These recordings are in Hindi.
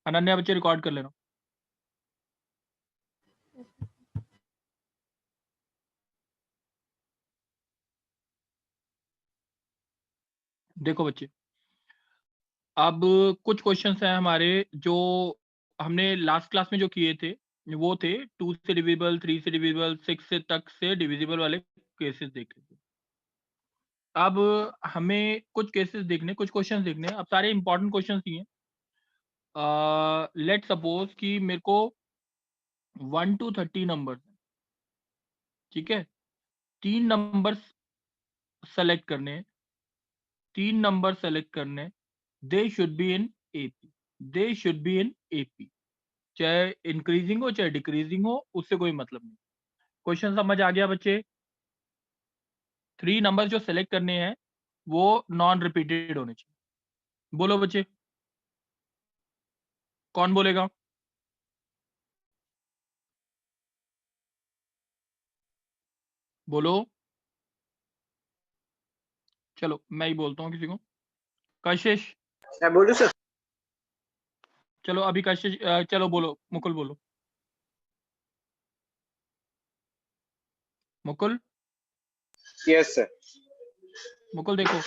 अनन्या बच्चे रिकॉर्ड कर लेना। देखो बच्चे, अब कुछ क्वेश्चंस हैं हमारे जो हमने लास्ट क्लास में जो किए थे, वो थे 2 से डिविजिबल, 3 से डिविजिबल, 6 से तक से डिविजिबल वाले केसेस देखे थे। अब हमें कुछ केसेस देखने, कुछ क्वेश्चंस देखने, अब सारे इंपॉर्टेंट क्वेश्चंस ही हैं। लेट सपोज कि मेरे को 1 to 30 नंबर, ठीक है, 3 नंबर सेलेक्ट करने हैं, 3 नंबर सेलेक्ट करने, they should be in AP, they should be in AP, चाहे इंक्रीजिंग हो चाहे डिक्रीजिंग हो, उससे कोई मतलब नहीं। क्वेश्चन समझ आ गया बच्चे? 3 नंबर जो सेलेक्ट करने हैं वो नॉन रिपीटेड होने चाहिए। बोलो बच्चे, कौन बोलेगा? बोलो। चलो मैं ही बोलता हूँ किसी को। कशिश, मैं बोलूं सर? चलो अभी कशिश, चलो बोलो, मुकुल बोलो। Mukul, yes sir. मुकुल देखो,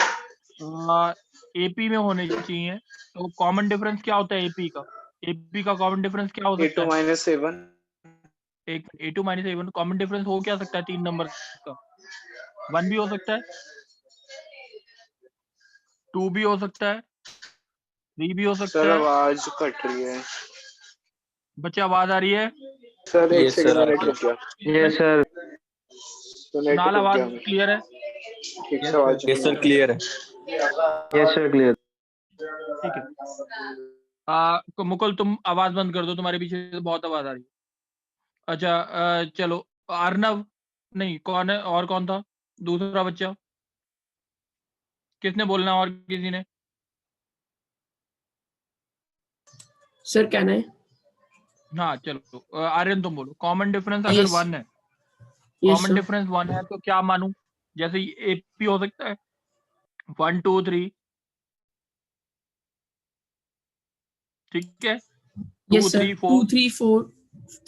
एपी में होने चाहिए, तो कॉमन डिफरेंस क्या होता है एपी का? एपी का कॉमन डिफरेंस क्या हो सकता A2 है? minus A1 एक A2 minus A1 common difference हो क्या सकता है 3 नंबर का? 1 भी हो सकता है, 2 भी हो सकता है, 3 भी हो सर सकता है। आवाज कट रही है बच्चे आवाज आ रही है? सर। एक यस सेकंड सर में आ नेट रही रुक गया। यस सर तो नेट कुणाल रुक आवाज गया। क्लियर है? ठीक से आवाज यस सर क्लियर है यस सर क्लियर ठीक है। तो मुकुल तुम आवाज बंद कर दो, तुम्हारे पीछे से बहुत आवाज आ रही है। अच्छा, चलो अर्नव, नहीं कौन है और कौन था दूसरा बच्चा? किसने बोलना और किसी ने? सर कहना है? हाँ चलो, आर्यन तुम बोलो। कॉमन डिफरेंस अगर Yes. 1 है, यस कॉमन सर। डिफरेंस 1 है तो क्या मानूं? जैसे एपी हो सकता है 1 2 3, ठीक है, 2 यस सर, 3 2 4 3 4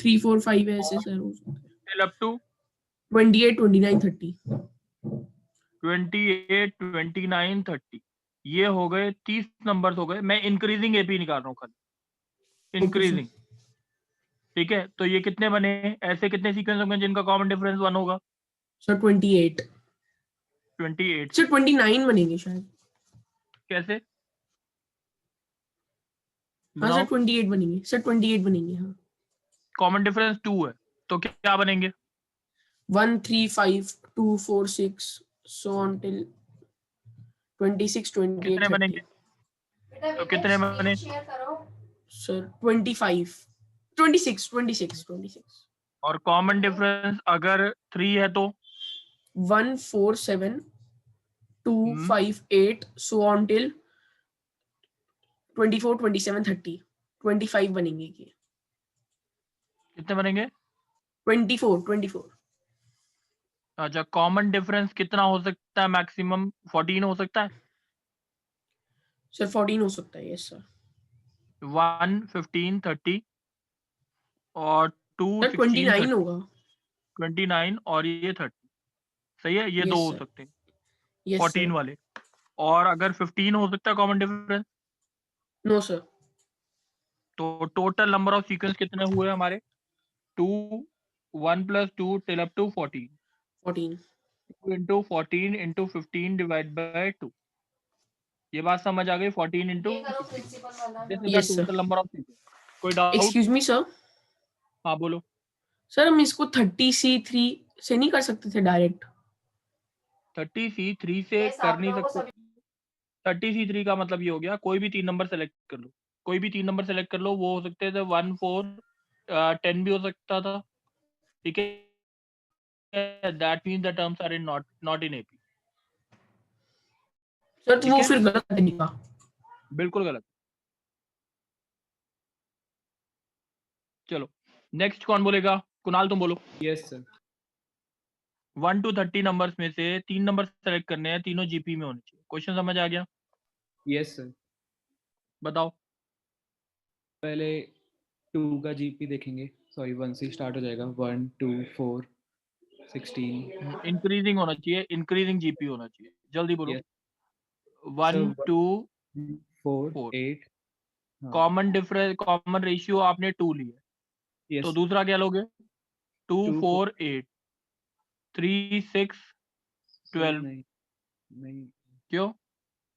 3 4 5 ऐसे सर हो सकते हैं। Till up to 28 29 30। 28 29 30, ये हो गए 30 नंबर्स हो गए। मैं इंक्रीजिंग एपी निकाल रहा हूँ खाली, ओके सर। इंक्रीजिंग, ठीक है। तो ये कितने बने? ऐसे कितने सीक्वेंस होंगे जिनका कॉमन डिफरेंस 1 होगा? सर 28। 28। सर 29 बनेंगे शायद। कैसे हाँ सर बताओ? 28 बनेंगे, सर 28 बनेंगे। हाँ, कॉमन डिफरेंस 2 है तो क्या बनेंगे? 1 3 5 2 4 6 so on till 26 28 कितने 30। बनेंगे? तो कितने बने? सर 25 26 26 26। और कॉमन डिफरेंस अगर 3 है तो 1 4 7 2 5 8 so on till 24 27 30 25 बनेंगे ये। कितने बनेंगे? 24। अच्छा, कॉमन डिफरेंस कितना हो सकता है? मैक्सिमम 14 हो सकता है। सर 14 हो सकता है। Yes sir. 1 15 30 और 2 सर 16 29 30, होगा। 29 और ये 30, सही है। ये 2 यस हो सर। सकते हैं यस 14 सर। वाले। और अगर 15 हो सकता है कॉमन डिफरेंस, नो सर। तो टोटल नंबर ऑफ सीक्वेंस कितने हुए हमारे? 2 1 + 2 till up to 14, 14। 2 into 14 into 15 divide by 2। ये बात समझ आ गई? 14 into 15, this is the yes sir. Total number of sequence. कोई डाउट? Excuse me sir. हाँ बोलो। सर हम इसको 30C3 से नहीं कर सकते थे डायरेक्ट? 30C3 से कर नहीं सकते। 30C3 का मतलब ये हो गया, कोई भी 3 नंबर सेलेक्ट कर लो, कोई भी 3 नंबर सेलेक्ट कर लो, वो हो सकते थे 1 4 10 भी हो सकता था, ठीक है। That means the terms are in not in AP, sir तो ठीक वो है। फिर गलत है निका। बिल्कुल गलत। चलो नेक्स्ट कौन बोलेगा? कुणाल तुम बोलो। यस सर 1 to 30 नंबर्स में से 3 नंबर सेलेक्ट करने हैं, तीनों जीपी में होने चाहिए। क्वेश्चन समझ आ गया? यस सर बताओ। पहले 2 का जीपी देखेंगे, सॉरी 1 से स्टार्ट हो जाएगा, 1 2 4 16। इंक्रीजिंग होना चाहिए, इंक्रीजिंग जीपी होना चाहिए, जल्दी बोलो। Yes. 1 So 2 4 4 8, हाँ कॉमन डिफरेंस, कॉमन रेशियो आपने 2 लिया, yes, तो दूसरा क्या लोगे? 2 2 4 8 3 6 सर 12। नहीं नहीं, क्यों?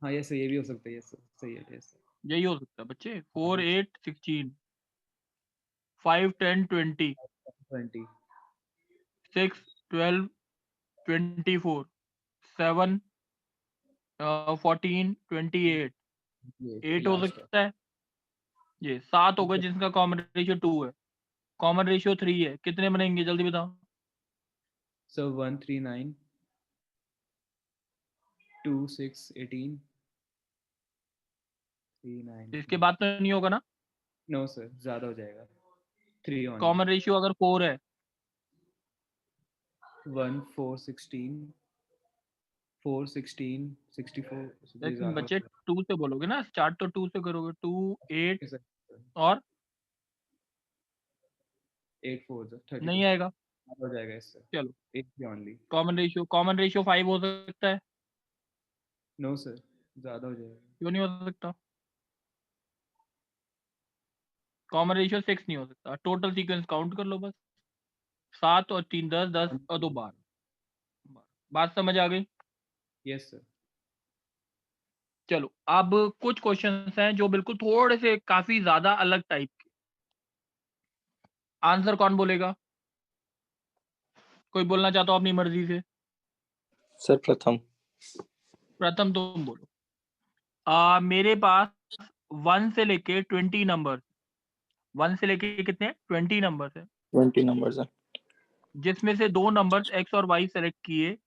हाँ यस ये भी हो सकता है, यस सही है, यस यही हो सकता है बच्चे। 4 8 16 5 10 20 20 6 12 24 7 14 28 ये 8 हो लास्ट है। सकता है। ये 7 होगा जिसका कॉमन रेशियो 2 है, कॉमन रेशियो 3 है, कितने बनेंगे जल्दी बताओ? So 1 3 9 2 6 18 3 9 इसके बाद तो नहीं होगा ना? नो सर ज्यादा हो जाएगा, 3 ओनली। कॉमन रेशियो अगर 4 है 1 4 16 4 16 64, ये लेकिन ज्यादा बच्चे 2 से बोलोगे ना, स्टार्ट तो 2 से करोगे। 2 8 हो सर, और 8 4 32 नहीं आएगा। हो जाएगा इससे, चलो 8 ओनली। कॉमन रेशियो 5 हो सकता है, नो सर ज्यादा हो जाएगा। क्यों नहीं हो सकता? कॉमन रेशियो 6 नहीं हो सकता। टोटल सीक्वेंस काउंट कर लो बस, 7 और 3 10 10 और 2 12। बात समझ आ गई? Yes sir. चलो अब कुछ क्वेश्चंस हैं जो बिल्कुल थोड़े से काफी ज्यादा अलग टाइप के। आंसर कौन बोलेगा? कोई बोलना चाहता हो अपनी मर्जी से? सर प्रथम। प्रथम तुम बोलो। मेरे पास 1 से लेके 20 नंबर, 1 से लेके कितने 20 नंबर है, 20 नंबर्स है। जिसमें से 2 नंबर्स x और y सेलेक्ट किए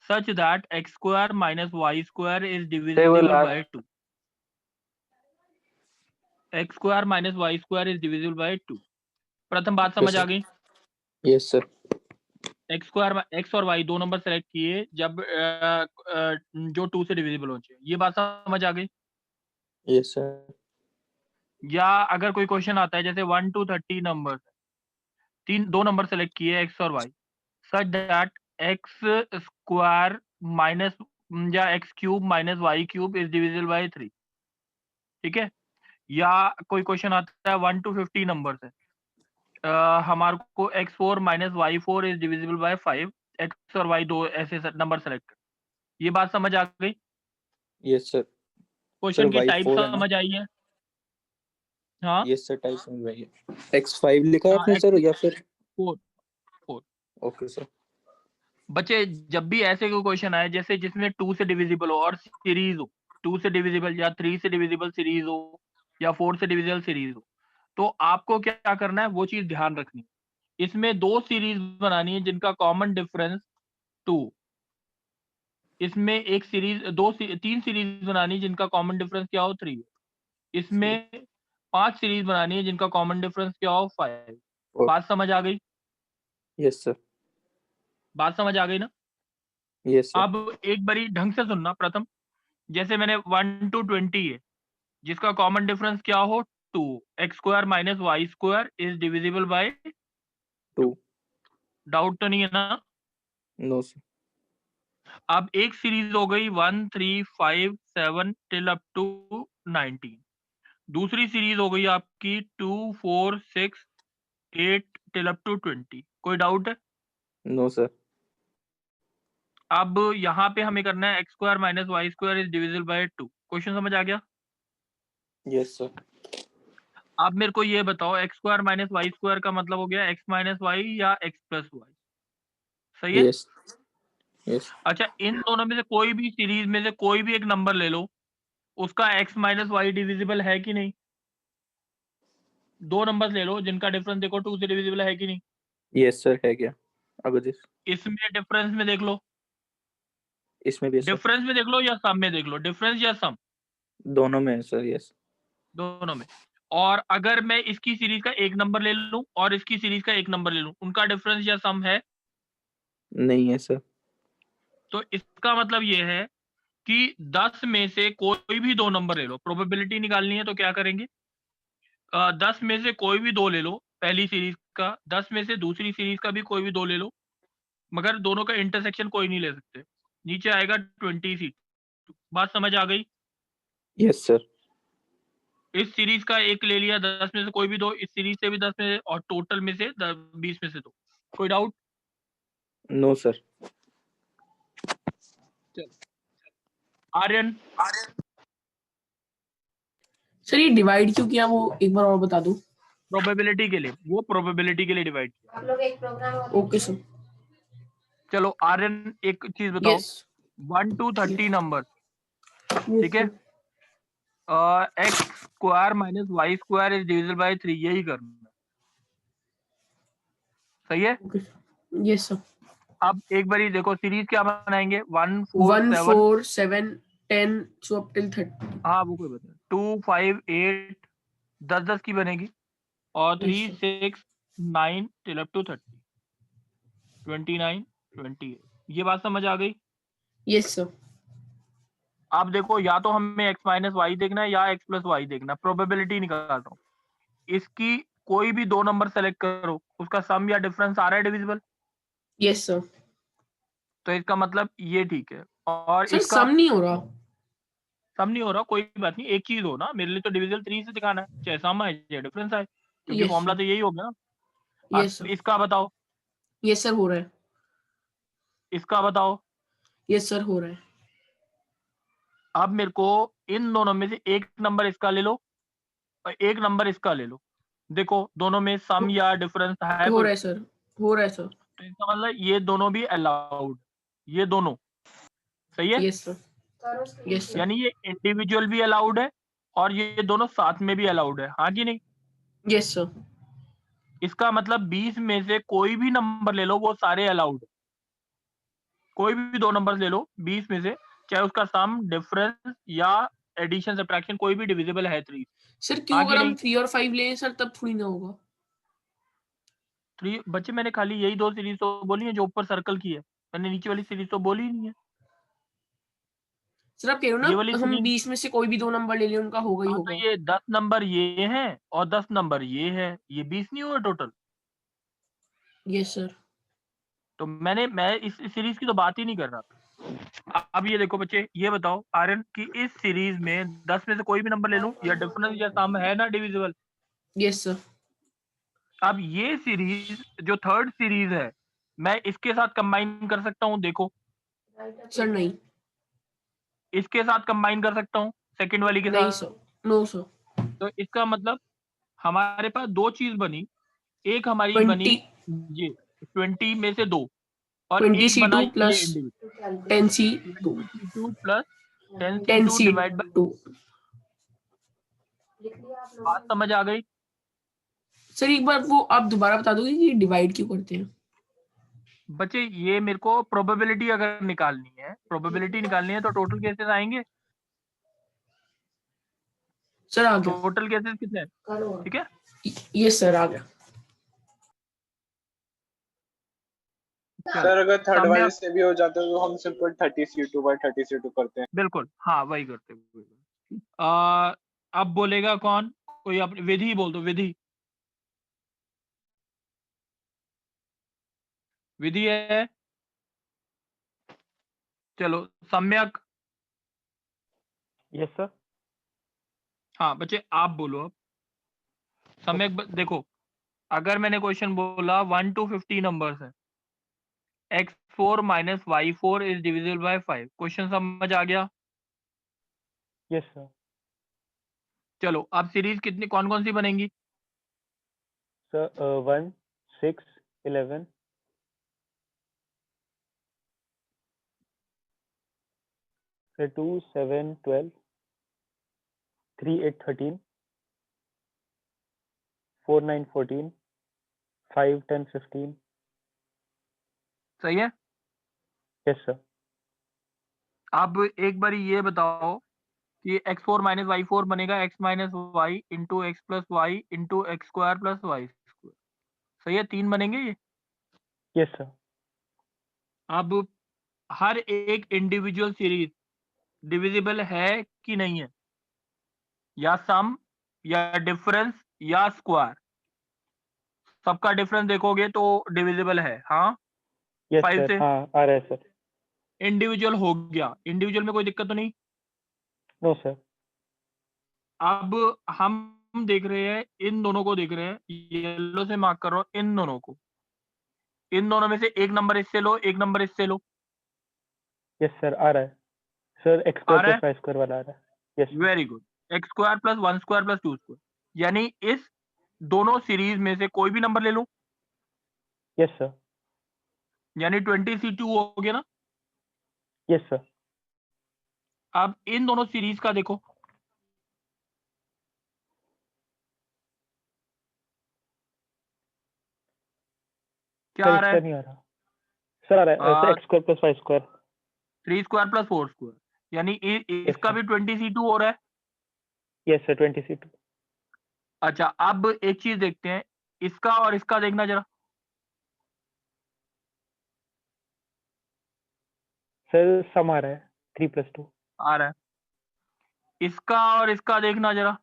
such that x square minus y square is divisible by 2। x square minus y square is divisible by 2। प्रथम बात समझ आ गई? Yes sir. x square x और y दो नंबर सेलेक्ट किए जब जो 2 से डिविजिबल हो चाहिए, ये बात समझ आ गई? Yes sir. या अगर कोई क्वेश्चन आता है जैसे 1 to 30 नंबर, दो नंबर सेलेक्ट किए x और y such that x square minus या x cube minus Y cube is divisible by 3, ठीक है? या कोई क्वेश्चन आता है 1 to 50 नंबर से, हमारे को x4 minus y4 is divisible bye 5, x और y दो ऐसे नंबर सेलेक्ट कर। ये बात समझ आ गई? Yes sir. क्वेश्चन की टाइप y4 है ना? समझ आई है? हाँ यस सर, टाइप समझ में आई है। x5 लिखा है आपने सर या फिर? Four four. Okay sir. बच्चे जब भी ऐसे कोई क्वेश्चन आए जैसे जिसमें 2 से डिविजिबल हो और सीरीज हो, 2 से डिविजिबल या 3 से डिविजिबल सीरीज हो या 4 से डिविजिबल सीरीज हो, तो आपको क्या करना है वो चीज ध्यान रखनी है। इसमें 2 सीरीज बनानी है जिनका कॉमन डिफरेंस 2। इसमें एक सीरीज 3 सीरीज बनानी है जिनका कॉमन डिफरेंस क्या हो 3। इसमें 5 सीरीज बनानी है जिनका कॉमन डिफरेंस क्या हो 5। बात समझ आ गई? Yes sir. बात समझ आ गई ना? Yes sir. अब एक बारी ढंग से सुनना। प्रथम जैसे मैंने 1 to 20 है जिसका कॉमन डिफरेंस क्या हो 2, X square minus Y square is divisible by 2। 2। Doubt तो नहीं है ना? No sir. अब एक सीरीज हो गई 1 3 5 7 टिल अप टू 19। दूसरी सीरीज हो गई आपकी 2 4 6 8 टिल अप टू 20। कोई डाउट है? No sir. अब यहाँ पे हमें करना है X square minus Y square is divisible by 2। Question समझ आ गया? Yes sir. आप मेरे को ये बताओ X square minus Y square का मतलब हो गया एक्स माइनस वाई या एक्स प्लस वाई, सही है? यस। यस। अच्छा इन दोनों में से कोई भी सीरीज में से कोई भी एक नंबर ले लो, उसका एक्स माइनस वाई डिविजिबल है कि नहीं? दो नंबर ले लो जिनका डिफरेंस देखो 2 से डिविजिबल है कि नहीं? यस सर, है क्या? अब इसमें डिफरेंस में देख लो, इसमें भी है सर। डिफरेंस में देख लो या सम में देख लो, डिफरेंस या सम? दोनों में है सर। यस। दोनों में। और अगर मैं इसकी सीरीज का एक नंबर ले लूं और इसकी सीरीज का एक नंबर ले लूं, उनका डिफरेंस या सम है? नहीं है सर। तो इसका मतलब ये है कि 10 में से कोई भी दो नंबर ले लो, प्रोबेबिलिटी निकालनी है तो क्या करेंगे? 10 में से कोई भी 2 ले लो पहली सीरीज का, 10 में से दूसरी सीरीज का भी कोई भी 2 ले लो, मगर दोनों का इंटरसेक्शन कोई नहीं ले सकते। नीचे आएगा 20 बात समझ आ गई? Yes sir. इस सीरीज का एक ले लिया, 10 में से कोई भी 2, इस सीरीज से भी 10 में, और टोटल में से 20 में से 2। कोई doubt? No sir. Aryan? Sir ये डिवाइड क्यों किया वो एक बार और बता दो। प्रोबेबिलिटी के लिए, वो प्रोबेबिलिटी के लिए डिवाइड किया। आप लोग एक प्रोग्राम ओके सर। चलो आर्यन एक चीज बताओ, यस 1 to 30 नंबर, ठीक है, yes X square minus Y square is divisible by 3, यही करना है। सही है? Okay yes sir. अब एक बारी देखो सीरीज क्या बनाएंगे, 1 4 1 7, 4 7 10 सो अप टिल 30। हाँ वो कोई बता, 2 5 8 10 की बनेगी, और 3 Yes, 6 9 टिल अप टू 30, 29 28। ये बात समझ आ गई? Yes sir. आप देखो, या तो हमें x माइनस वाई देखना है या x प्लस वाई देखना है। प्रोबेबिलिटी निकालता हूँ, इसकी कोई भी 2 नंबर सेलेक्ट करो, उसका सम या डिफरेंस आ रहा है डिविजिबल, यस सर। तो इसका मतलब ये ठीक है। और सर इसका सम नहीं हो रहा। सम नहीं हो रहा, कोई बात नहीं, एक चीज हो ना, मेरे लिए तो डिविजिबल 3 से दिखाना है, चाहे सम है चाहे डिफरेंस है, क्योंकि Yes, फॉर्मूला sir. तो यही हो गया ना। यस अब सर। इसका बताओ, यस सर हो रहा है। इसका बताओ। यस सर हो रहा है। अब मेरे को इन दोनों में से एक नंबर इसका ले लो और एक नंबर इसका ले लो, देखो दोनों में सम या डिफरेंस है हो कोई? रहा है सर, हो रहा है सर। तो इसका मतलब ये दोनों भी अलाउड, ये दोनों सही है। Yes sir. करो screen यस सर। यानी ये इंडिविजुअल भी अलाउड है और ये दोनों साथ में भी अलाउड है, हाँ कि नहीं? Yes sir. इसका मतलब 20 में से कोई भी नंबर ले लो, वो सारे अलाउड है। कोई भी 2 नंबर ले लो 20 में से, चाहे उसका सम डिफरेंस या एडिशन सब्ट्रैक्शन कोई भी डिविजिबल है 3। सर क्यों हाँ कि अगर हम नहीं? 3 और 5 लें सर तब थोड़ी ना होगा। 3 बच्चे, मैंने खाली यही 2 सीरीज तो बोली है जो ऊपर सर्कल की है, मैंने नीचे वाली सीरीज तो बोली ही नहीं है। सर आप कह रहे हो ये वाली ना हम सीरीज, 20 में से कोई भी 2 नंबर ले लें उनका होगा ही हाँ, होगा। तो ये 10 नंबर ये है और 10 नंबर ये है, ये 20 नहीं हुआ टोटल? Yes sir. तो मैं इस सीरीज की तो बात ही नहीं कर रहा। अब ये देखो बच्चे, ये बताओ आर्यन कि इस सीरीज में 10 में से कोई भी नंबर ले लूं, या डिफरेंस या सम है ना डिविजिबल? Yes sir. अब ये सीरीज जो थर्ड सीरीज है, मैं इसके साथ कंबाइन कर सकता हूँ, देखो सर नहीं। इसके साथ कंबाइन कर सकता हूँ सेकंड वाली के नहीं साथ। सर। No sir. तो इसका मतलब हमारे पास 2 चीज बनी, एक हमारी बनी 20 ये 20 में से 2, और 20 एक बना C2 ये plus individual 10 C2 20C2 plus 10 10C2 divide by. C2। लिख लिया आप बात लोगों समझ आ गई? सर एक बार वो आप दोबारा बता दोगे कि डिवाइड क्यों करते हैं। बच्चे ये मेरे को प्रोबेबिलिटी अगर निकालनी है, प्रोबेबिलिटी निकालनी है तो टोटल केसेस आएंगे। सर आ गया। टोटल केसेस कितने हैं? करो। ठीक है, यस सर आ गया। सर अगर थर्ड सम्यक, वाले से भी हो जाते तो हम सिंपल 30C2/30C2 करते हैं। बिल्कुल हाँ वही करते हैं। अब बोलेगा कौन? कोई अपनी विधि बोल दो, विधि। विधि है, चलो सम्यक। Yes sir. हाँ बच्चे आप बोलो अब। सम्यक देखो, अगर मैंने क्वेश्चन बोला 1 to 50 नंबर्स है, x4 minus y4 is divisible bye 5, question समझ आ गया? Yes sir. चलो अब सीरीज कितनी कौन कौन सी बनेंगी? सर 1 6 11 फिर 2 7 12 3 8 13 4 9 14 5 10 15। सही है। Yes sir. अब एक बार ये बताओ कि x4 माइनस y4 बनेगा x minus Y into X plus Y into X square plus Y square. सही है, 3 बनेंगे ये। Yes sir. अब हर एक इंडिविजुअल सीरीज डिविजिबल है कि नहीं है, या सम या डिफरेंस या स्क्वायर, सबका डिफरेंस देखोगे तो डिविजिबल है। हाँ, यस 5 सर, से। हाँ आ रहा है सर। इंडिविजुअल हो गया, इंडिविजुअल में कोई दिक्कत तो नहीं। No sir. अब हम देख रहे हैं, इन दोनों को देख रहे हैं, येलो से मार्क कर रहा हूं इन दोनों को। इन दोनों में से एक नंबर इससे लो, एक नंबर इससे लो। यस सर, आ रहा है सर, एक्स आ स्क्वायर रहा है? प्लस वाई स्क्वायर वाला आ रहा है। Yes very good. X square plus 1 square plus 2 square, यानी इस दोनों सीरीज में से कोई भी नंबर ले लो, यस सर। यानी 20C2 हो गया ना। Yes sir. अब इन दोनों सीरीज का देखो, क्या आ सर रहा इसका है? नहीं आ रहा सर, आ रहा है X square plus Y square. 3 square plus 4 square, यानी इसका sir. भी 20C2 हो रहा है। Yes sir, 20C2। अच्छा, अब एक चीज देखते हैं, इसका और इसका देखना जरा। सर सम आ रहा है 3+2। आ रहा है। इसका और इसका देखना जरा।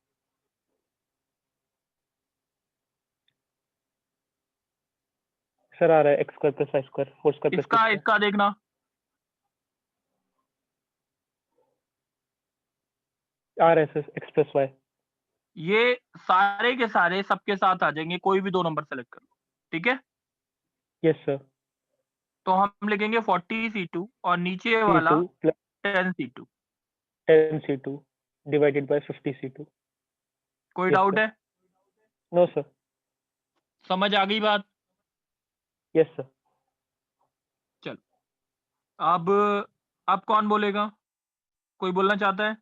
सर आ रहा है X square plus Y square, 4 square plus 2 इसका स्क्वायर। इसका देखना। आ रहा है सर एक्स प्लस वाई। ये सारे के सारे सबके साथ आ जाएंगे, कोई भी दो नंबर सेलेक्ट कर लो, ठीक है। Yes sir. तो हम लिखेंगे 40C2 और नीचे वाला C2 plus 10C2। 10C2 divided by 50C2। कोई Yes, डाउट sir. है? No sir. समझ आ गई बात? Yes sir. अब कौन बोलेगा? कोई बोलना चाहता है?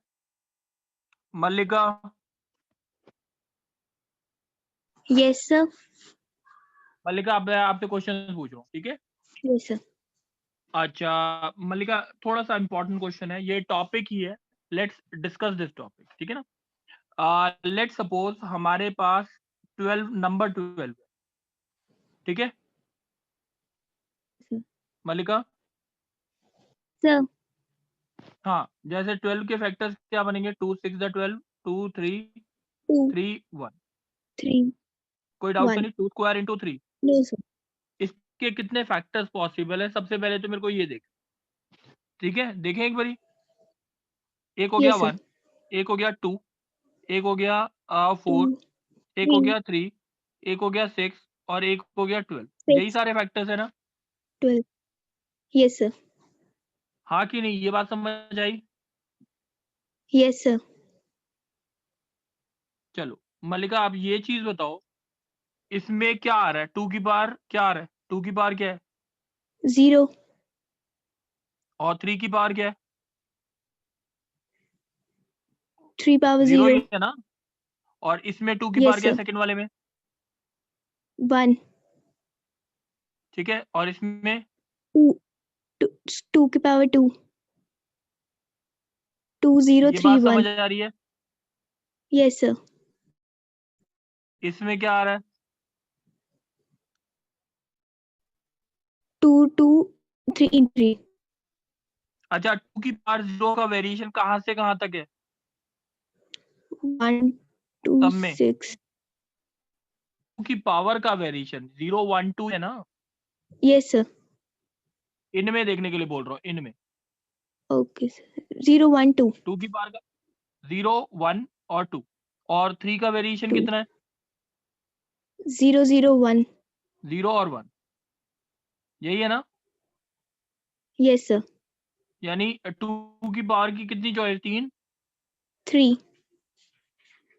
मल्लिका। Yes sir. मल्लिका, आपसे क्वेश्चन पूछ रहा हूँ, ठीक है। Yes sir. अच्छा मल्लिका, थोड़ा सा इंपॉर्टेंट क्वेश्चन है, ये टॉपिक ही है, लेट्स डिस्कस दिस टॉपिक, ठीक है ना। लेट्स सपोज हमारे पास 12 नंबर 12, ठीक है मल्लिका। सर हाँ, जैसे 12 के फैक्टर्स क्या बनेंगे? 2 6 12, 2 3 2 3 1। 3 कोई डाउट तो 1। नहीं? 2 स्क्वायर इंटू 3, नो सर। इसके कितने फैक्टर्स पॉसिबल है? सबसे पहले तो मेरे को ये देख, ठीक है, देखें एक बारी। एक हो गया यस सर। 1, एक हो गया 2, एक हो गया 4, 2 एक हो 3 गया 3, एक हो गया 6 और एक हो गया 12। यही 6 सारे फैक्टर्स है ना? 12। Yes sir. हाँ कि नहीं? ये बात समझ आई? Yes sir. चलो मल्लिका, आप ये चीज बताओ, इसमें क्या आ रहा है? 2 की पावर क्या आ रहा है? 2 की पावर क्या है? 0 और 3 की पावर क्या है? 3 पावर 0 ही 0। है ना। और इसमें 2 की यस पावर क्या है सर। सेकंड वाले में? 1 ठीक है, और इसमें 2 की पावर 2। 2 0 ये 3 बात समझ 1। आ रही है? Yes sir. इसमें क्या आ रहा है? 2 2 3 3। अच्छा, 2 की पावर 0 का वेरिएशन कहाँ से कहाँ तक है 1 2 सब में? 6। 2 की पावर का वेरिएशन 0 1 2 है ना। Yes sir. इनमें देखने के लिए बोल रहा हूँ, इनमें ओके सर। 0 1 2 2 की पावर का 0 1 और 2, और 3 का वेरिएशन 2 कितना है? 0 0 1। 0 और 1, यही है ना। Yes sir. यानी 2 की पावर की कितनी चॉइस? 3। 3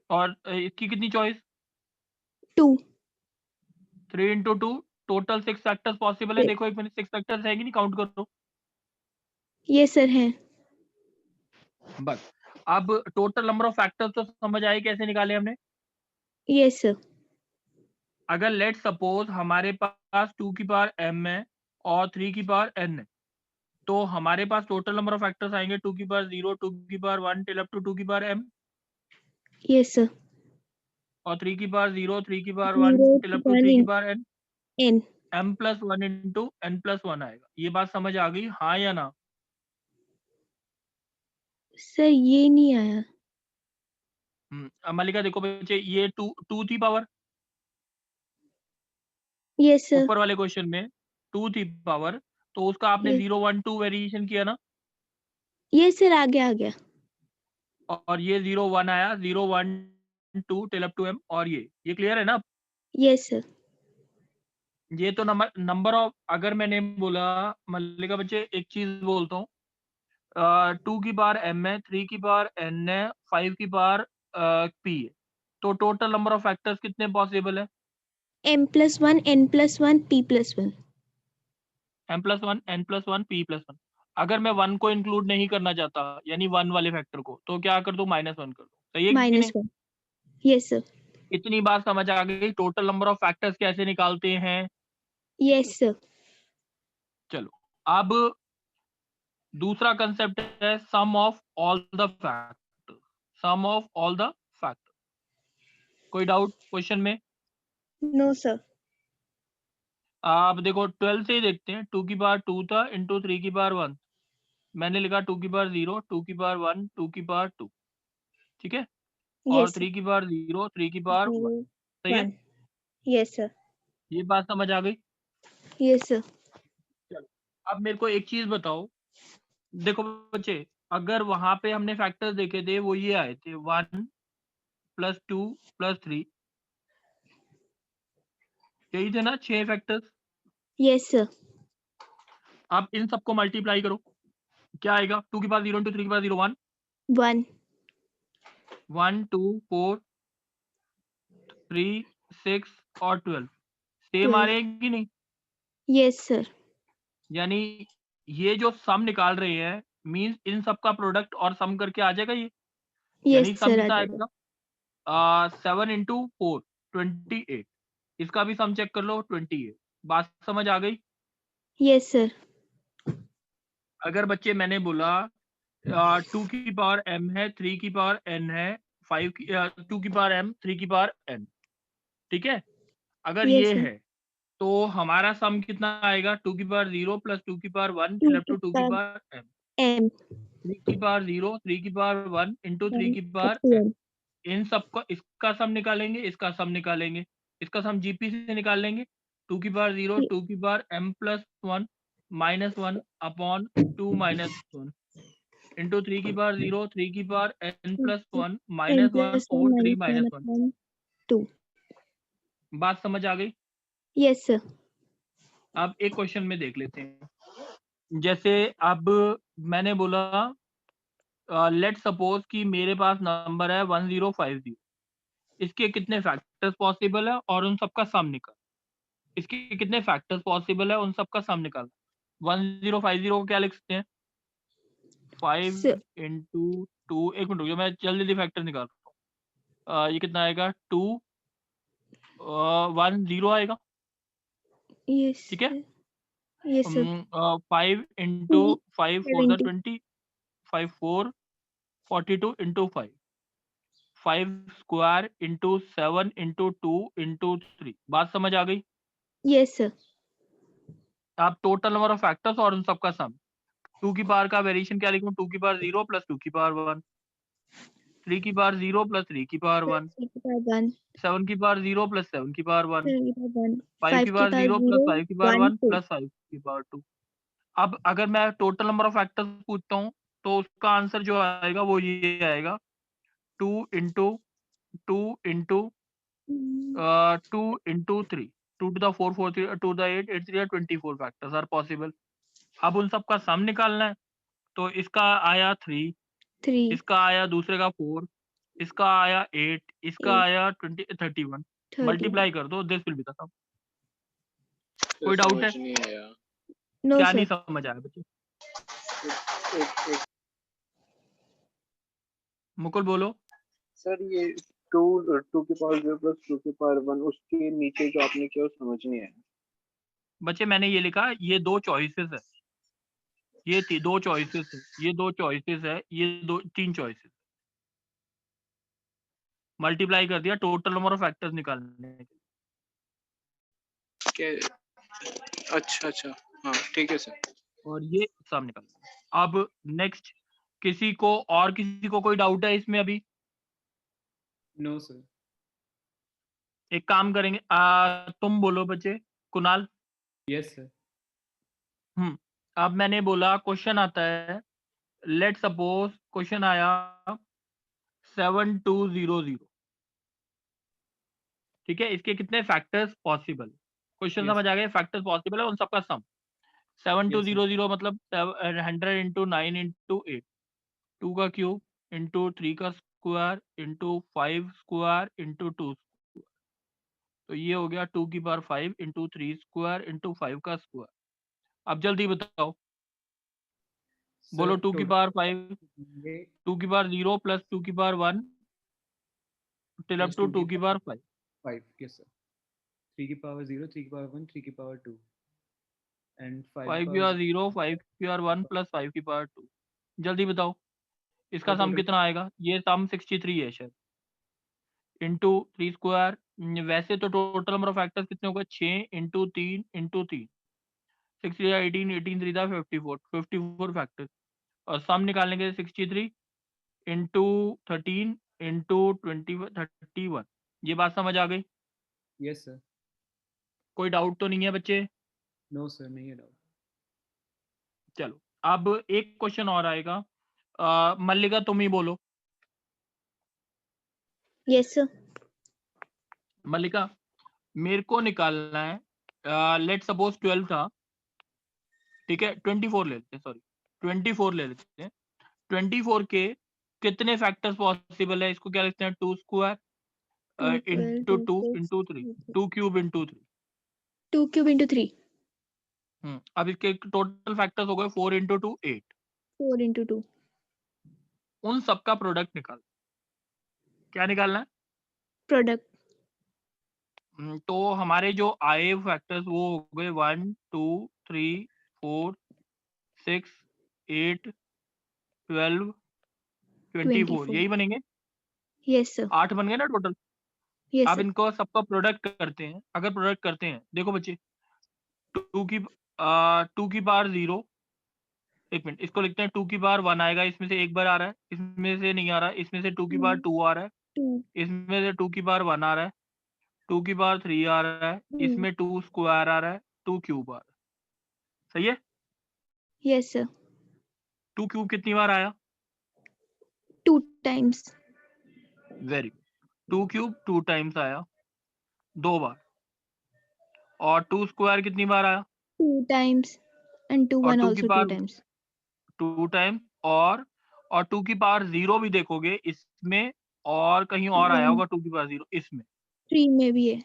और इसकी कितनी choice? 2 3 into 2, total 6 factors possible है। 6। देखो एक मिनट, 6 फैक्टर्स है कि नहीं, काउंट करो यस सर है। बस। अब टोटल नंबर ऑफ फैक्टर्स तो समझ आए कैसे निकाले हमने। Yes sir. अगर लेट सपोज हमारे पास 2 की पावर m है और 3 की पावर n है, तो हमारे पास टोटल नंबर ऑफ फैक्टर्स आएंगे 2 की पावर 0, 2 की पावर 1 टिल अप टू 2 की पावर m, यस सर। और 3 की पावर 0, 3 की पावर 1 0 टिल अप टू 1 3 की in power n, n। m plus 1 into n plus 1 आएगा। ये बात समझ आ गई, हाँ या ना? सर ये नहीं आया। अब मल्लिका देखो बच्चे, ये टू थी पावर, Yes, sir. ऊपर वाले क्वेश्चन में 2 थी पावर, तो उसका आपने Yes. 0 1 2 वेरिएशन किया ना, Yes, sir. आ गया. और ये 0 1 आया, 0 1 2 टिल अप टू m, और ये क्लियर है ना? Yes, sir. ये तो नंबर ऑफ, अगर मैंने बोला मल्लिका बच्चे एक चीज बोलता हूँ, 2 की पावर m है, 3 की पावर n है, 5 की पावर p है, तो टोटल नंबर ऑफ फैक्टर्स कितने पॉसिबल है? M+1, N+1, P+1. m+1 n+1 p+1। अगर मैं 1 को इंक्लूड नहीं करना चाहता, यानी 1 वाले फैक्टर को, तो क्या कर दूं? -1 कर दूं। सही है कि नहीं? -1. Yes, sir. इतनी बात समझ आ गई, टोटल नंबर ऑफ फैक्टर्स कैसे निकालते हैं? Yes, sir. चलो, अब दूसरा कंसेप्ट है sum of all the factor. Sum of all the factor, कोई डाउट क्वेश्चन में? No, sir. आप देखो 12 से ही देखते हैं, 2 की पावर 2 था इंटू 3 की पावर 1, मैंने लिखा 2 की पावर 0, 2 की पावर 1, 2 की पावर 2, ठीक है, और Yes, sir. 3 की पावर 0, 3 की पावर 1। 0, सही है, 1. Yes, sir. ये बात समझ आ गई? Yes, sir. चलो, अब मेरे को एक चीज बताओ, देखो बच्चे, अगर वहां पे हमने फैक्टर्स देखे थे, वो ये आए थे 1 + 2 + 3, यही थे ना 6 फैक्टर्स। Yes, sir. अब इन सबको मल्टीप्लाई करो, क्या आएगा? 2 की पावर 0 इंटू 3 की पावर 0 1, 1. 1 2 4 3 6 और 12 सेम आ 12. रहे हैं कि नहीं? Yes, sir. यानी ये जो सम निकाल रहे हैं, मींस इन सब का प्रोडक्ट और सम करके आ जाएगा ये, Yes, यानी sir. सम आ कितना जाएगा. आएगा? 7 इंटू 4 28, इसका भी सम चेक कर लो 28। बात समझ आ गई? Yes, sir. अगर बच्चे मैंने बोला 2 की पावर m है, 3 की पावर n है, 5 की 2 की पावर m, 3 की पावर n, ठीक है, अगर Yes, ये sir. है तो हमारा सम कितना आएगा? 2 की पावर 0 + 2 की पावर 1 2 टिल अप टू की 2 की पावर पावर m, M. 3 की पावर 0, 3 की पावर 1 इंटू 3 की 1 up power to n। N. इन सबका इसका सम निकालेंगे, इसका सम निकालेंगे, इसका सम जीपी से निकाल लेंगे। 2 की पावर 0, 2 की पावर m + 1 -1 अपॉन 2 - 1 इंटू 3 की पावर 0, 3 की पावर n + 1 N -1 plus 1 और 3 minus 1 -1। upon 2. बात समझ आ गई? Yes, sir. अब एक क्वेश्चन में देख लेते हैं, जैसे अब मैंने बोला लेट सपोज कि मेरे पास नंबर है 1050, इसके कितने फैक्टर्स पॉसिबल है और उन सबका सम निकाल। इसके कितने फैक्टर्स पॉसिबल है, उन सबका सम निकाल। 1050 को क्या लिख सकते हैं? 5 Sir. इंटू 2, एक मिनट रुकिए, मैं जल्दी फैक्टर निकाल रहा हूँ। ये कितना आएगा? 2 1 0 आएगा, Yes, ठीक है। sir. Yes, sir. 5 into 5 4 70. 20, 5 4 42 into 5, 5 square into 7 into 2 into 3। बात समझ आ गई? Yes, sir. आप टोटल नंबर ऑफ फैक्टर्स और उन सबका सम। 2 की पावर का वेरिएशन क्या लिखूं? 2 की पावर 0 + 2 की पावर 1, 3 की पावर 0 + 3 की पावर 1, 3 की पावर 1. 7 की पावर 0 + 7 की पावर 1, 7 की पावर 1. 5 की 5 की पावर पावर 0 + 0. 5 की पावर 1, 1 2. + 5 की पावर 2। अब अगर मैं टोटल नंबर ऑफ फैक्टर्स पूछता हूँ, तो उसका आंसर जो आएगा वो ये आएगा, 2 into 2 into 2 into 3, 2 to the 4 4 3 2 to the 8 8 3 24 factors are possible. अब उन सबका सम निकालना है, तो इसका आया 3, 3. इसका आया दूसरे का 4, इसका आया 8, इसका 8. आया 31। 31. मल्टीप्लाई कर दो, दिस विल बी द सम। कोई डाउट है? समझ नहीं आया। No, क्या sir. नहीं समझ आया बच्चे? एक मुकुल बोलो। सर, ये 2 की पावर 0 + 2 की पावर 1, उसके नीचे जो आपने किया वो समझ नहीं आया। बच्चे मैंने ये लिखा, ये 2 चॉइसेस है, ये 2 चॉइसेस है, ये 2 चॉइसेस है, ये 3 चॉइसेस। मल्टीप्लाई कर दिया टोटल नंबर ऑफ फैक्टर्स निकालने के लिए। अच्छा, हाँ ठीक है सर। और ये सम निकालना। अब नेक्स्ट, किसी को कोई डाउट है इसमें अभी? No sir. एक काम करेंगे, तुम बोलो बच्चे, कुणाल। Yes sir. अब मैंने बोला क्वेश्चन आता है, लेट सपोज क्वेश्चन आया 7200, ठीक है, इसके कितने फैक्टर्स पॉसिबल, क्वेश्चन Yes. समझ आ गए, फैक्टर्स पॉसिबल है उन सबका सम 7200 मतलब 100 इंटू 9 इंटू 8, 2 का क्यूब इंटू 3 का square into 5 square into 2 square, तो ये हो गया 2 की पावर 5 इंटू 3 स्क्वायर इंटू 5 का स्क्वायर। अब जल्दी बताओ, बोलो 2 की पावर 5, 2 की पावर 0 प्लस 2 की पावर 1 टिल अप टू 2 की पावर 5। 5, yes sir. 3 की पावर 0, 3 की पावर 1, 3 की पावर 2 and 5 5 की पावर 0, 5 की पावर 1 प्लस 5 की पावर 2। जल्दी बताओ इसका सम कितना आएगा, ये सम 63 है शायद, इंटू 3 स्क्वायर, वैसे तो टोटल नंबर ऑफ फैक्टर्स कितने हो गए 6 इंटू 3 इंटू 3, 6 3 18, 18 3 54 फैक्टर्स, और सम निकालने के 63 इंटू 13 इंटू 31। ये बात समझ आ गई? Yes sir. कोई डाउट तो नहीं है बच्चे? No sir, नहीं है डाउट। चलो अब एक क्वेश्चन और आएगा, मल्लिका तुम ही बोलो। Yes, sir. मल्लिका, मेरे को निकालना है, लेट सपोज 12 था, ठीक है, 24 ले लेते हैं, सॉरी 24 ले लेते हैं, 24 के कितने फैक्टर्स पॉसिबल है, इसको क्या लिखते हैं 2 square 2, 12, into 2 2, 6, into 3, 2, 2 cube into 3। 2 cube into 3, अब इसके टोटल फैक्टर्स हो गए 4 इंटू 2 8, 4 into 2, उन सबका प्रोडक्ट निकाल, क्या निकालना है? product, तो हमारे जो आए फैक्टर्स वो हो गए 1 2 3 4 6 8 12 24, 24. यही बनेंगे, Yes, sir. 8 बन गए ना टोटल। Yes, अब sir. इनको सबका प्रोडक्ट करते हैं, अगर प्रोडक्ट करते हैं, देखो बच्चे 2 की 2 की पावर 0, एक मिनट, इसको लिखते हैं 2 की पावर 1 आएगा, इसमें से एक बार आ रहा है, इसमें से नहीं आ रहा, इसमें से 2 की पावर 2 आ रहा है, 2, इसमें से 2 की पावर 1 आ रहा है, 2 की पावर 3 आ रहा है, इसमें 2 स्क्वायर आ रहा है, 2 क्यूब आ रहा है, सही है? yes, sir. 2 क्यूब कितनी बार आया? 2 times, very good, 2 cube 2 times आया, 2 बार, और 2 स्क्वायर कितनी बार आया? 2 times, and 2 और 1 2 की also 2 पावर times. 2 टाइम्स, और 2 की पावर 0 भी देखोगे इसमें, और कहीं और आया होगा 2 की पावर 0 इसमें, 3 में भी है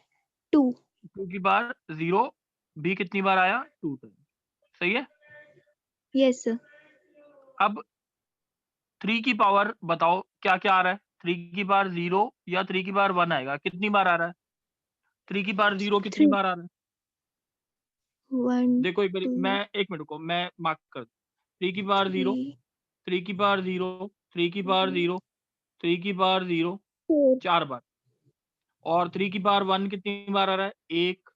2. 2 की पावर 0 भी कितनी बार आया? 2 टाइम्स, सही है? Yes, sir. अब 3 की पावर बताओ क्या क्या आ रहा है, 3 की पावर 0 या 3 की पावर 1 आएगा, कितनी बार आ रहा है? 3 की पावर 0 कितनी 3, बार आ रहा है? 1, देखो एक बार, 2, मैं एक मिनट को मैं मार्क कर दूं, 3 की पावर 0, 3, 3 की पावर 0, 3 की पावर 0, 3 की पावर 0 4. 4 बार, और 3 की पावर 1 कितनी बार आ रहा है? 1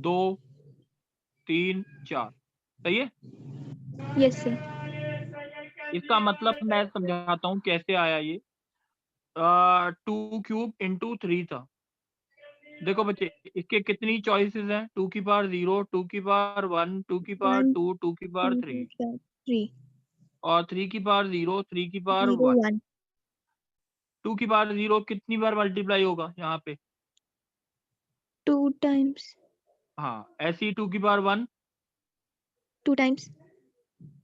2 3 4, सही है? Yes, sir. इसका मतलब मैं समझाता हूँ कैसे आया ये, 2 क्यूब इंटू 3 था, देखो बच्चे इसके कितनी चॉइसेस हैं, 2 की पावर 0, 2 की पावर 1, 2 की पावर 1, 2, 2 की पावर 2, 3, 3, 3, और 3 की पावर 0, 3 की पावर 0, 1। 1, 2 की पावर 0 कितनी बार मल्टीप्लाई होगा यहाँ पे? 2 times, हाँ, ऐसी 2 की पावर 1, 2 times,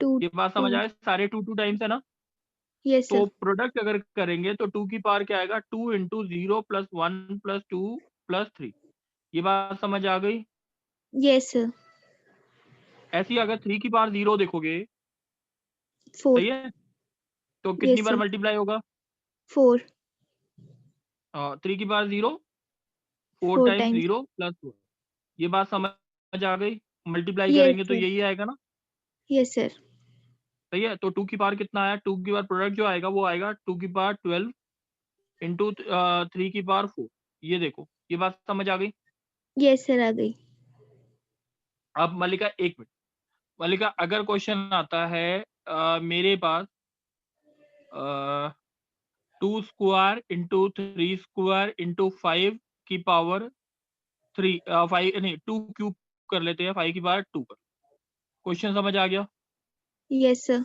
2, ये बात समझ 2. आए, सारे 2 2 टाइम्स है ना? Yes, तो sir. प्रोडक्ट अगर करेंगे तो 2 की पावर क्या आएगा? 2 इंटू 0 प्लस 1 प्लस 2 प्लस 3, ये बात समझ आ गई? Yes, sir. ऐसी अगर 3 की पावर 0 देखोगे, 4. सही है, तो कितनी Yes, बार sir. मल्टीप्लाई होगा? 4. 3 की पावर 0 4 4 टाइम्स times. 0 प्लस 1, ये बात समझ आ गई? मल्टीप्लाई Yes, करेंगे तो sir. यही आएगा ना, Yes, sir. सही है? तो 2 की पावर कितना आया? 2 की पावर प्रोडक्ट जो आएगा वो आएगा 2 की पावर 12 इंटू 3 की पावर 4, ये देखो, ये बात समझ आ गई? Yes, sir. आ गई. अब मल्लिका एक मिनट, मल्लिका अगर क्वेश्चन आता है मेरे पास 2 स्क्वायर इंटू 3 स्क्वायर इंटू 5 की पावर 3 5 नहीं 2 क्यूब कर लेते हैं 5 की पावर 2 पर। क्वेश्चन समझ आ गया? Yes, sir.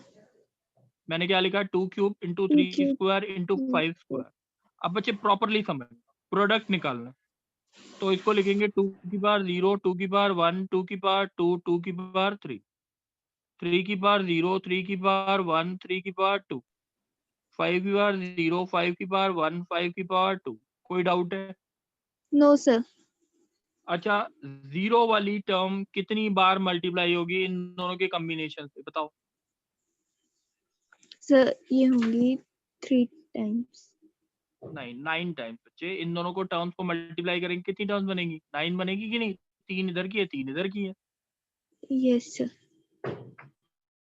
मैंने क्या लिखा? 2 cube into 2 3 cube. Square into 5 square. अब बच्चे प्रॉपरली समझ, प्रोडक्ट निकालना है। तो इसको लिखेंगे 2 की पावर 0, 2 की पावर 1, 2 की पावर 2, 2 की पावर 3, 3 की पावर 0, 3 की पावर 1, 3 की पावर 2, 5 की पावर 0, 5 की पावर 1, 5 की पावर 2। कोई डाउट है? No, sir. अच्छा, जीरो वाली टर्म कितनी बार मल्टीप्लाई होगी इन दोनों के कॉम्बिनेशन से? बताओ। Sir, ये होंगी 3 times. नहीं, 9 टाइम्स। बच्चे इन दोनों को टर्म्स को मल्टीप्लाई करेंगे, कितनी टर्म्स बनेगी? 9 बनेगी कि नहीं? 3 इधर की है, 3 इधर की है। Yes, sir.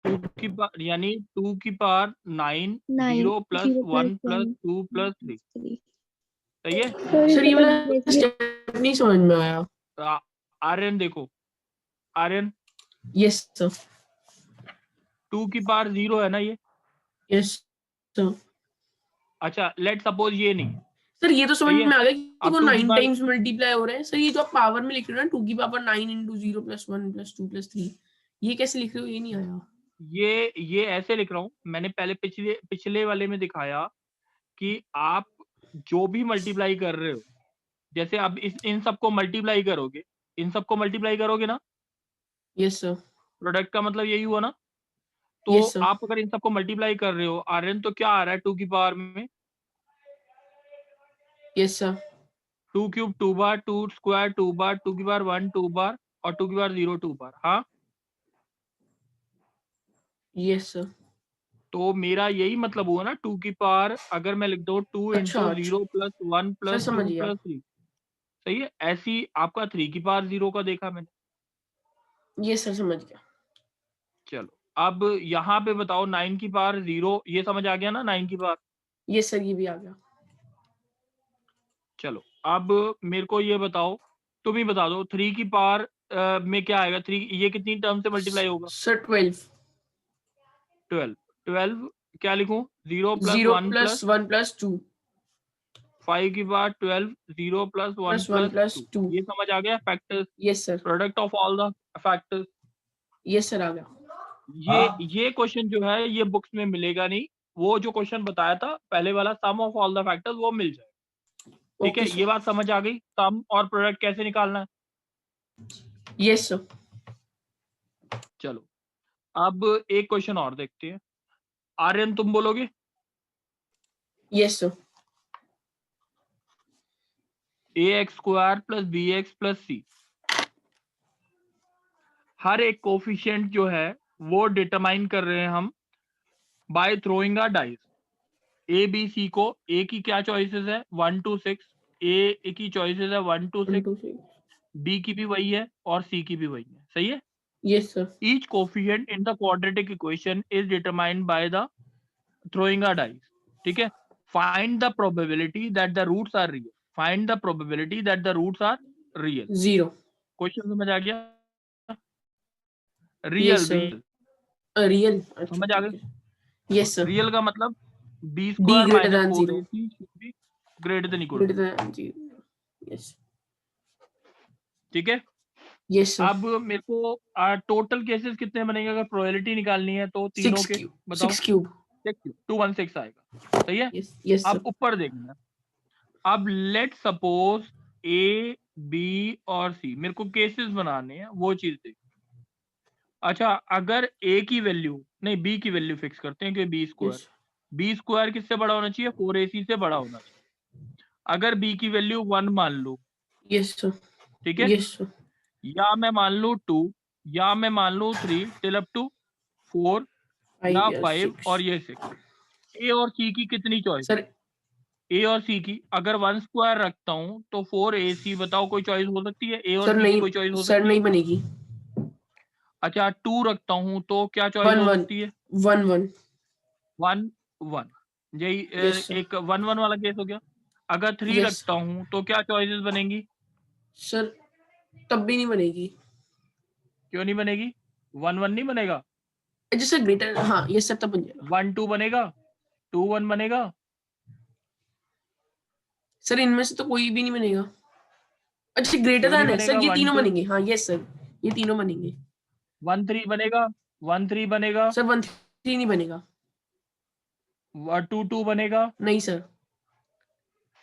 2 की पावर यानी 2 की power 9, 9. 0 plus 0 plus 1 plus 1 2 plus 3। 3. सही है? सर ये वाला स्टेप नहीं समझ में आया। आर्यन देखो, आर्यन यस सर। 2 की पावर 0 है ना ये? Yes sir. अच्छा, लेट सपोज ये नहीं। सर ये तो समझ सही है? में आ गया कि अब वो 2 की 9 पावर टाइम्स मल्टीप्लाई हो रहे हैं। सर ये जो आप पावर में लिख रहे हो ना 2 की power 9 into 0 plus 1 plus 2 plus 3, ये कैसे लिख रहे हो? ये नहीं आया। ये ऐसे लिख रहा हूँ। मैंने पहले पिछले वाले में दिखाया कि आप जो भी मल्टीप्लाई कर रहे हो, जैसे अब इन सबको मल्टीप्लाई करोगे, इन सबको मल्टीप्लाई करोगे ना, यस सर। प्रोडक्ट का मतलब यही हुआ ना। तो यस सर। आप अगर इन सबको मल्टीप्लाई कर रहे हो आर्यन, तो क्या आ रहा है 2 की पावर में? Yes sir. 2 क्यूब 2 बार, 2 स्क्वायर 2 बार, 2 की पावर 1 2 बार और 2 की पावर 0 2 बार। हाँ, यस सर। तो मेरा यही मतलब हुआ ना। 2 की पावर अगर मैं लिख दो 2 अच्छा, इंटू अच्छा। 0 प्लस 1 सर प्लस समझ 2 गया। प्लस 3। सही है? ऐसी आपका 3 की पावर 0 का देखा मैंने। यस सर समझ गया। चलो, अब यहाँ पे बताओ 9 की पावर 0, ये समझ आ गया ना 9 की पावर? यस सर ये भी आ गया। चलो, अब मेरे को ये बताओ, तुम ही बता दो 3 की पावर में क्या आएगा? 3 ये कितनी टर्म से मल्टीप्लाई होगा? सर 12। 12। 12 क्या लिखूं? 0 प्लस 0 1 plus प्लस 1 plus 2 5 की power 12, 0 plus 1 plus 1 plus plus 2। 2। ये समझ आ गया? Factors, yes sir. Product of all the factors. Yes sir आ गया। ये क्वेश्चन जो है ये बुक्स में मिलेगा नहीं। वो जो क्वेश्चन बताया था पहले वाला, सम ऑफ ऑल द फैक्टर्स, वो मिल जाए। ठीक है? ओके ये बात समझ आ गई? सम और प्रोडक्ट कैसे निकालना है? Yes sir. चलो, अब एक क्वेश्चन और देखते हैं। आर्यन तुम बोलोगे? Yes sir. ax square plus b x plus c, हर एक कोफिशिएंट जो है वो डिटरमाइन कर रहे हैं हम by throwing a dice. A B C को, ए की क्या चॉइसेस है? 1 to 6। ए की चॉइसेस है 1 to 6, 1 2 3। बी की भी वही है और सी की भी वही है। सही है? Yes sir. Each coefficient in the quadratic equation is determined by the throwing a dice. ठीक है? Find the probability that the roots are real. Find the probability that the roots are real. 0। Question समझ आ गया? Real, Yes, sir. Real real. समझ आ गया? Yes sir. रियल का मतलब B D square greater minus than 0। 4ac greater than equal. Greater than 0। Yes. ठीक है? Yes sir. अब मेरे को टोटल केसेस कितने बनेंगे अगर प्रोबेबिलिटी निकालनी है? तो तीनों 6 के क्यूब। बताओ। 6 क्यूब। 216 आएगा। सही है? यस यस अब सर। ऊपर देखना। अब लेट सपोज ए बी और सी, मेरे को केसेस बनाने हैं, वो चीज देख। अच्छा, अगर ए की वैल्यू नहीं, बी की वैल्यू फिक्स करते हैं कि बी स्क्वायर किससे बड़ा होना चाहिए? 4ac से बड़ा होना चाहिए। अगर बी की वैल्यू 1 मान लो, यस सर। ठीक है, यस सर। या मैं मान लूं 2, या मैं मान लूं 3 टिल अप टू 4 या 5 और ये 6। ए और सी की कितनी चॉइस? सर ए और सी की अगर 1 स्क्वायर रखता हूं तो 4ac, बताओ कोई चॉइस हो सकती है? ए और सर सी की नहीं, कोई चॉइस हो सर सकती नहीं है? बनेगी। अच्छा, 2 रखता हूं तो क्या चॉइस 1 हो 1 सकती है? 1 1। 1 1, यही यस सर। एक 1 1 वाला केस हो गया। अगर 3 यस रखता हूं तो क्या चॉइसेस बनेंगी? सर तब भी नहीं बनेगी। क्यों नहीं बनेगी? 1 1 नहीं बनेगा? जैसे ग्रेटर, हाँ यस सर तब बन जाएगा। 1 2 बनेगा, 2 1 बनेगा, सर इनमें से तो कोई भी नहीं बनेगा। अच्छा ग्रेटर क्यों नहीं देन है सर, बनेगा? ये 1 तीनों 2 बनेंगे। हाँ यस सर, ये तीनों बनेंगे। 1 3 बनेगा, 1 3 बनेगा, सर 1 3 नहीं बनेगा। 2 2 बनेगा। नहीं सर।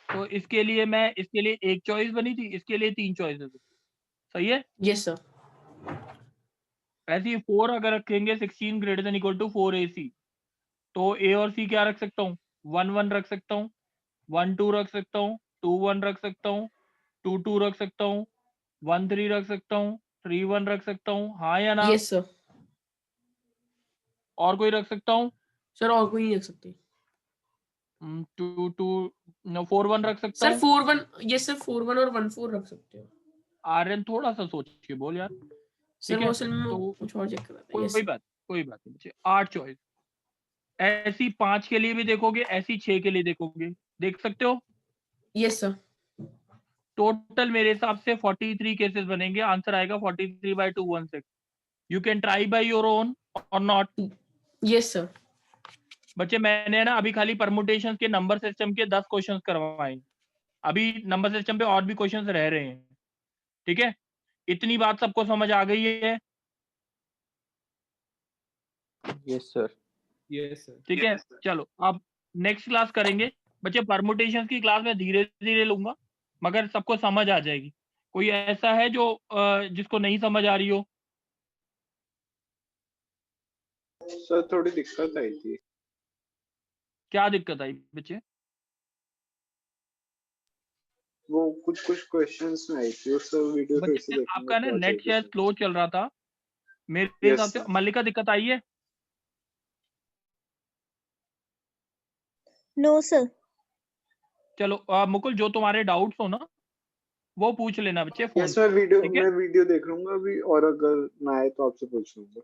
तो इसके लिए एक चॉइस बनी थी, इसके लिए 3 चॉइसेस। सही है। Yes sir. ऐसे ही 4 अगर रखेंगे 16 greater than equal to 4 AC, तो ए और सी क्या रख सकता हूँ? 1 1 रख सकता हूँ, 1 2 रख सकता हूँ, 2 1 रख सकता हूँ, 2 2 रख सकता हूँ, 1 3 रख सकता हूँ, 3 1 रख सकता हूँ। हाँ या ना? Yes sir. और कोई रख सकता हूँ? सर और कोई नहीं रख सकते। 2 2 4 1 रख सकता सर हूँ। 4 1, यस सर 4 1 और 1 4 रख सकते हो। आर्यन थोड़ा सा सोच के बोल यार। सर ठीक वो है, असल में तो कुछ और चेक कर रहा था। कोई यस कोई बात नहीं बच्चे। 8 चॉइस, ऐसी 5 के लिए भी देखोगे, ऐसी 6 के लिए देखोगे, देख सकते हो। Yes sir. टोटल मेरे हिसाब से 43 केसेस बनेंगे। आंसर आएगा 43/216। You can try by your own और नॉट। Yes sir. बच्चे मैंने ना अभी खाली परमुटेशन के नंबर सिस्टम के 10 क्वेश्चन करवाए। अभी नंबर सिस्टम पे और भी क्वेश्चन रह रहे हैं। ठीक है, इतनी बात सबको समझ आ गई है? Yes sir. Yes sir. ठीक है, चलो अब नेक्स्ट क्लास करेंगे। बच्चे परमुटेशन की क्लास में धीरे धीरे लूंगा, मगर सबको समझ आ जाएगी। कोई ऐसा है जो जिसको नहीं समझ आ रही हो? सर थोड़ी दिक्कत आई थी। क्या दिक्कत आई बच्चे? वो कुछ क्वेश्चंस में आई थी, उस वीडियो फिर से बच्चे देखूंगा आपका ना तो आ नेट जाएगी शायद समझ। स्लो चल रहा था मेरे यस हिसाब से। सर। मल्लिका दिक्कत आई है? No sir. चलो मुकुल जो तुम्हारे डाउट्स हो ना वो पूछ लेना बच्चे फोन यस पे। ठीक है, मैं वीडियो देख लूंगा अभी, और अगर ना आए तो आपसे पूछ लूंगा।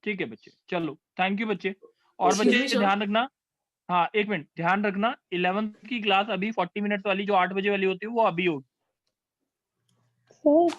ठीक है बच्चे, चलो थैंक यू बच्चे। और Excuse me, बच्चे sir. ध्यान रखना, हाँ एक मिनट ध्यान रखना, 11th की क्लास अभी 40 मिनट्स वाली जो 8 बजे वाली होती है वो अभी होगी। सर